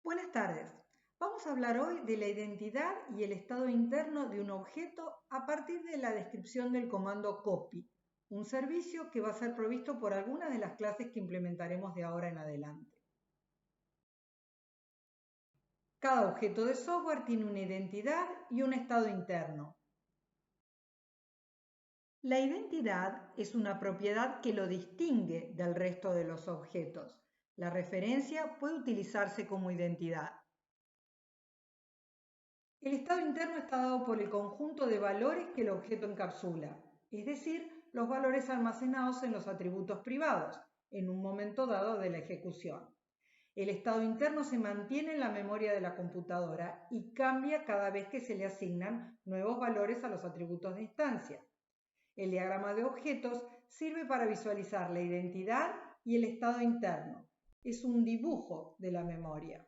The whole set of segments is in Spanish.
Buenas tardes. Vamos a hablar hoy de la identidad y el estado interno de un objeto a partir de la descripción del comando copy, un servicio que va a ser provisto por algunas de las clases que implementaremos de ahora en adelante. Cada objeto de software tiene una identidad y un estado interno. La identidad es una propiedad que lo distingue del resto de los objetos. La referencia puede utilizarse como identidad. El estado interno está dado por el conjunto de valores que el objeto encapsula, es decir, los valores almacenados en los atributos privados, en un momento dado de la ejecución. El estado interno se mantiene en la memoria de la computadora y cambia cada vez que se le asignan nuevos valores a los atributos de instancia. El diagrama de objetos sirve para visualizar la identidad y el estado interno. Es un dibujo de la memoria.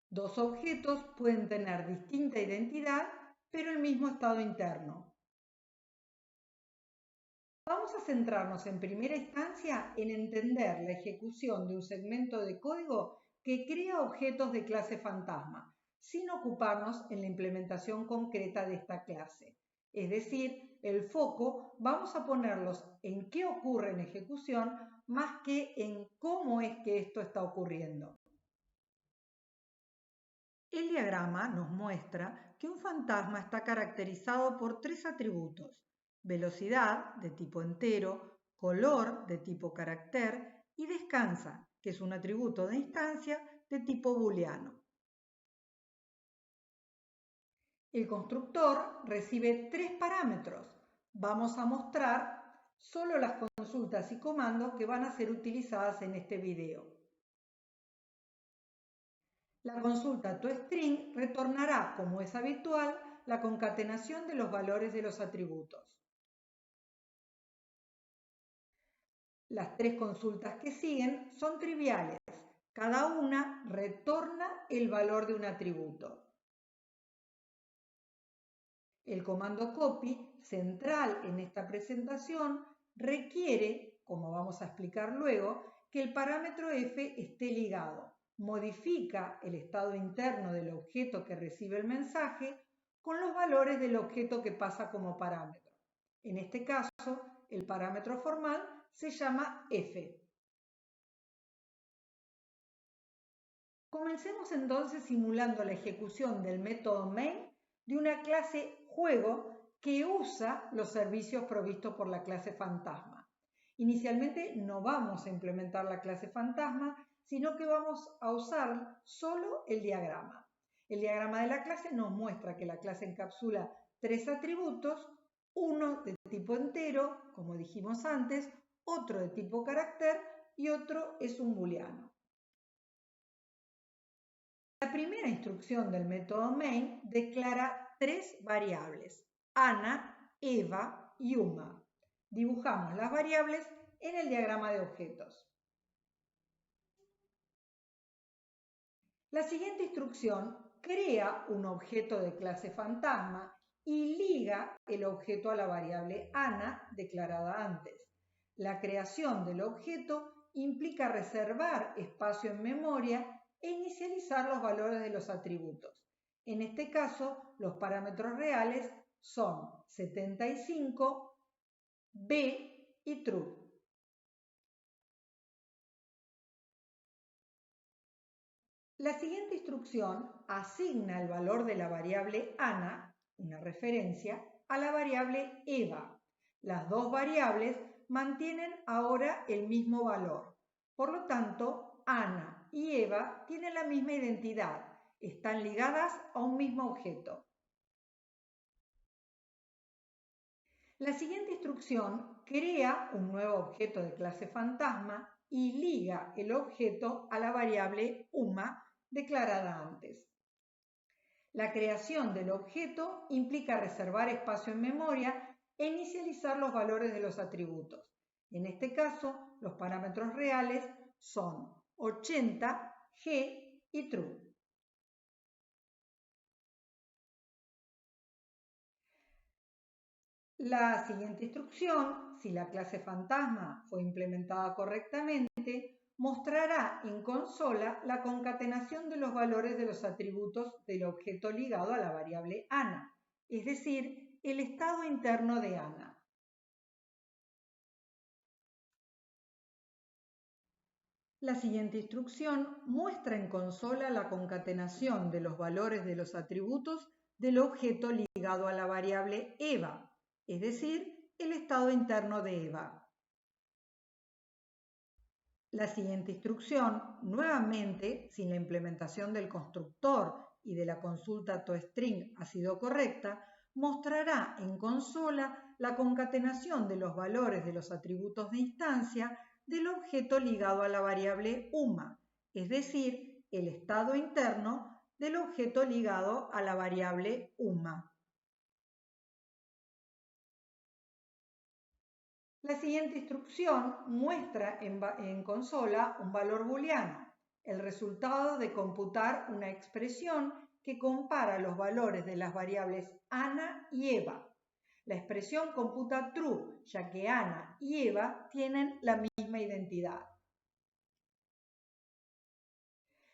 Dos objetos pueden tener distinta identidad, pero el mismo estado interno. Vamos a centrarnos en primera instancia en entender la ejecución de un segmento de código que crea objetos de clase fantasma, sin ocuparnos en la implementación concreta de esta clase. Es decir, el foco vamos a ponerlos en qué ocurre en ejecución más que en cómo es que esto está ocurriendo. El diagrama nos muestra que un fantasma está caracterizado por tres atributos: velocidad, de tipo entero, color, de tipo carácter, y descansa, que es un atributo de instancia de tipo booleano. El constructor recibe tres parámetros. Vamos a mostrar solo las consultas y comandos que van a ser utilizadas en este video. La consulta toString retornará, como es habitual, la concatenación de los valores de los atributos. Las tres consultas que siguen son triviales. Cada una retorna el valor de un atributo. El comando copy, central en esta presentación, requiere, como vamos a explicar luego, que el parámetro f esté ligado. Modifica el estado interno del objeto que recibe el mensaje con los valores del objeto que pasa como parámetro. En este caso, el parámetro formal se llama f. Comencemos entonces simulando la ejecución del método main de una clase juego que usa los servicios provistos por la clase fantasma. Inicialmente no vamos a implementar la clase fantasma, sino que vamos a usar solo el diagrama. El diagrama de la clase nos muestra que la clase encapsula tres atributos: uno de tipo entero, como dijimos antes, otro de tipo carácter y otro es un booleano. La primera instrucción del método main declara tres variables: Ana, Eva y Uma. Dibujamos las variables en el diagrama de objetos. La siguiente instrucción crea un objeto de clase fantasma y liga el objeto a la variable Ana declarada antes. La creación del objeto implica reservar espacio en memoria e inicializar los valores de los atributos. En este caso, los parámetros reales son 75, B y true. La siguiente instrucción asigna el valor de la variable Ana, una referencia, a la variable Eva. Las dos variables mantienen ahora el mismo valor. Por lo tanto, Ana y Eva tienen la misma identidad. Están ligadas a un mismo objeto. La siguiente instrucción crea un nuevo objeto de clase fantasma y liga el objeto a la variable Uma declarada antes. La creación del objeto implica reservar espacio en memoria e inicializar los valores de los atributos. En este caso, los parámetros reales son 80, G y true. La siguiente instrucción, si la clase fantasma fue implementada correctamente, mostrará en consola la concatenación de los valores de los atributos del objeto ligado a la variable ANA, es decir, el estado interno de ANA. La siguiente instrucción muestra en consola la concatenación de los valores de los atributos del objeto ligado a la variable EVA, es decir, el estado interno de EVA. La siguiente instrucción, nuevamente, si la implementación del constructor y de la consulta toString ha sido correcta, mostrará en consola la concatenación de los valores de los atributos de instancia del objeto ligado a la variable UMA, es decir, el estado interno del objeto ligado a la variable UMA. La siguiente instrucción muestra en consola un valor booleano, el resultado de computar una expresión que compara los valores de las variables ANA y EVA. La expresión computa true, ya que ANA y EVA tienen la misma identidad.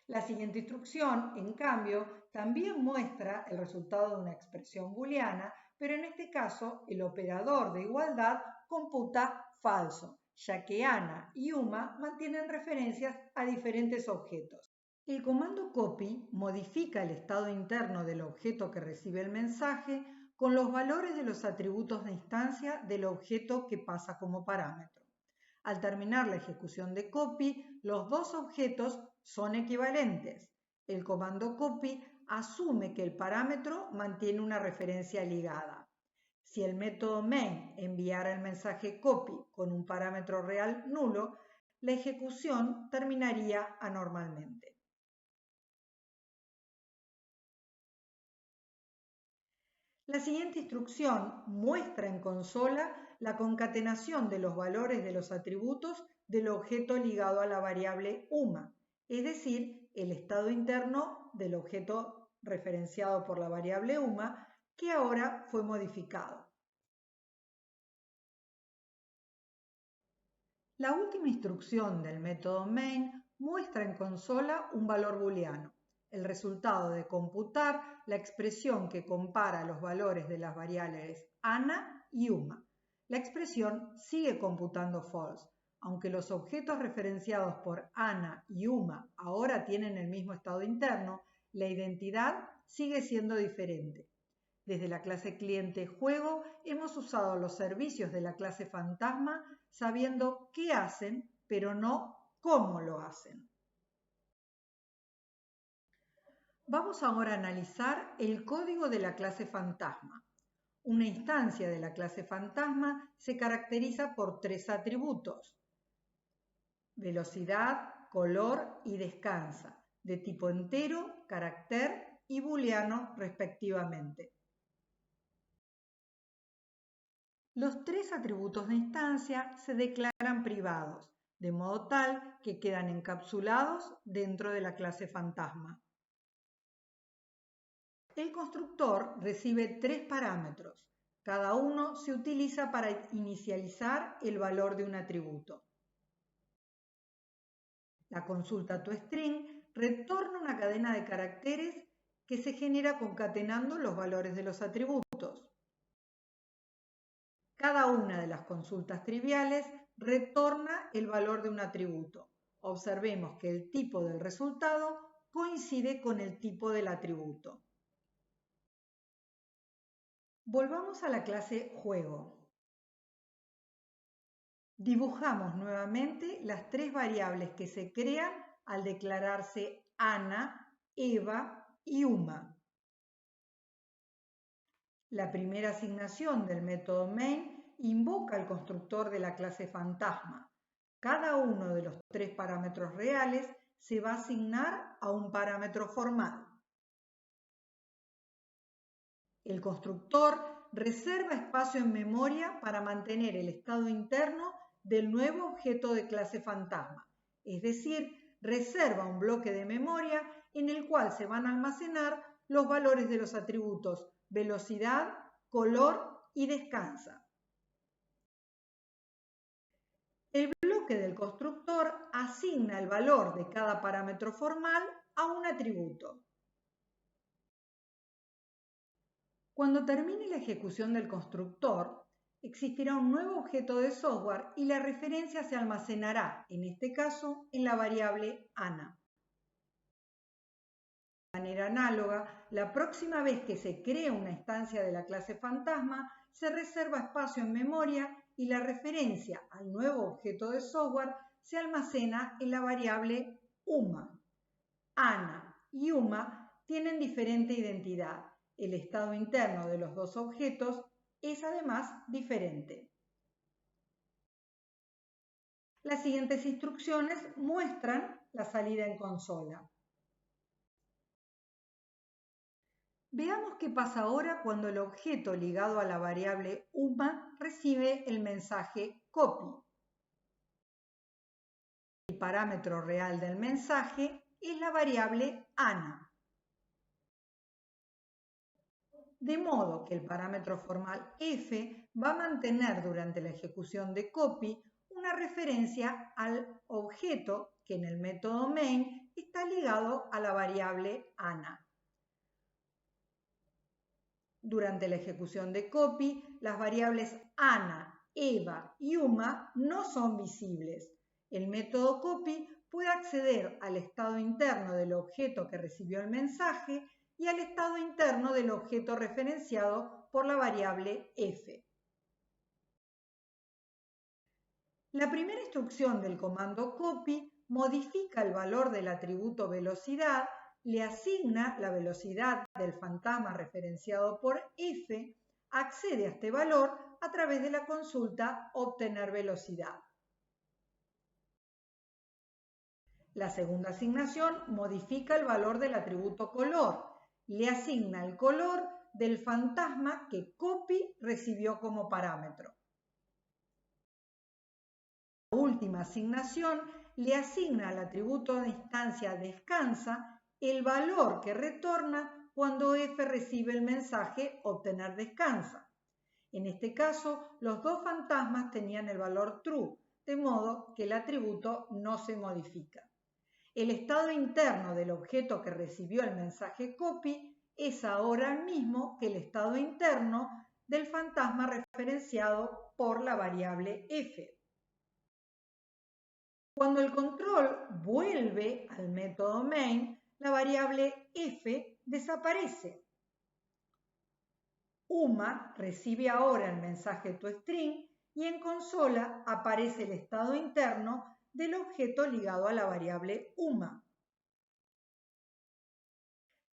La siguiente instrucción, en cambio, también muestra el resultado de una expresión booleana, pero en este caso el operador de igualdad computa falso, ya que ANA y UMA mantienen referencias a diferentes objetos. El comando copy modifica el estado interno del objeto que recibe el mensaje con los valores de los atributos de instancia del objeto que pasa como parámetro. Al terminar la ejecución de copy, los dos objetos son equivalentes. El comando copy asume que el parámetro mantiene una referencia ligada. Si el método main enviara el mensaje copy con un parámetro real nulo, la ejecución terminaría anormalmente. La siguiente instrucción muestra en consola la concatenación de los valores de los atributos del objeto ligado a la variable UMA, es decir, el estado interno del objeto referenciado por la variable UMA, que ahora fue modificado. La última instrucción del método main muestra en consola un valor booleano, el resultado de computar la expresión que compara los valores de las variables ANA y UMA. La expresión sigue computando false, aunque los objetos referenciados por ANA y UMA ahora tienen el mismo estado interno, la identidad sigue siendo diferente. Desde la clase cliente juego hemos usado los servicios de la clase fantasma sabiendo qué hacen, pero no cómo lo hacen. Vamos ahora a analizar el código de la clase fantasma. Una instancia de la clase fantasma se caracteriza por tres atributos: velocidad, color y descansa, de tipo entero, carácter y booleano respectivamente. Los tres atributos de instancia se declaran privados, de modo tal que quedan encapsulados dentro de la clase fantasma. El constructor recibe tres parámetros. Cada uno se utiliza para inicializar el valor de un atributo. La consulta toString retorna una cadena de caracteres que se genera concatenando los valores de los atributos. Cada una de las consultas triviales retorna el valor de un atributo. Observemos que el tipo del resultado coincide con el tipo del atributo. Volvamos a la clase juego. Dibujamos nuevamente las tres variables que se crean al declararse ANA, EVA y UMA. La primera asignación del método main invoca el constructor de la clase fantasma. Cada uno de los tres parámetros reales se va a asignar a un parámetro formal. El constructor reserva espacio en memoria para mantener el estado interno del nuevo objeto de clase fantasma, es decir, reserva un bloque de memoria en el cual se van a almacenar los valores de los atributos velocidad, color y descansa. El bloque del constructor asigna el valor de cada parámetro formal a un atributo. Cuando termine la ejecución del constructor, existirá un nuevo objeto de software y la referencia se almacenará, en este caso, en la variable ANA. De manera análoga, la próxima vez que se cree una instancia de la clase fantasma, se reserva espacio en memoria y la referencia al nuevo objeto de software se almacena en la variable UMA. ANA y UMA tienen diferente identidad. El estado interno de los dos objetos es además diferente. Las siguientes instrucciones muestran la salida en consola. Veamos qué pasa ahora cuando el objeto ligado a la variable UMA recibe el mensaje copy. El parámetro real del mensaje es la variable ANA. De modo que el parámetro formal f va a mantener durante la ejecución de copy una referencia al objeto que en el método main está ligado a la variable ANA. Durante la ejecución de copy, las variables ANA, EVA y UMA no son visibles. El método copy puede acceder al estado interno del objeto que recibió el mensaje y al estado interno del objeto referenciado por la variable f. La primera instrucción del comando copy modifica el valor del atributo velocidad, le asigna la velocidad del fantasma referenciado por f, accede a este valor a través de la consulta obtener velocidad. La segunda asignación modifica el valor del atributo color, le asigna el color del fantasma que copy recibió como parámetro. La última asignación le asigna al atributo de instancia descansa el valor que retorna cuando f recibe el mensaje obtener descansa. En este caso, los dos fantasmas tenían el valor true, de modo que el atributo no se modifica. El estado interno del objeto que recibió el mensaje copy es ahora el mismo que el estado interno del fantasma referenciado por la variable f. Cuando el control vuelve al método main, la variable f desaparece. UMA recibe ahora el mensaje toString y en consola aparece el estado interno del objeto ligado a la variable UMA.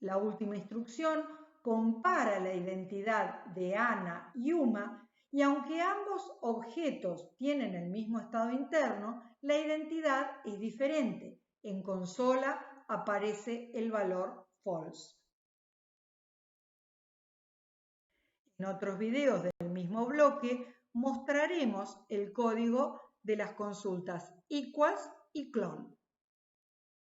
La última instrucción compara la identidad de ANA y UMA y aunque ambos objetos tienen el mismo estado interno, la identidad es diferente. En consola aparece el valor false. En otros videos del mismo bloque mostraremos el código de las consultas equals y clone.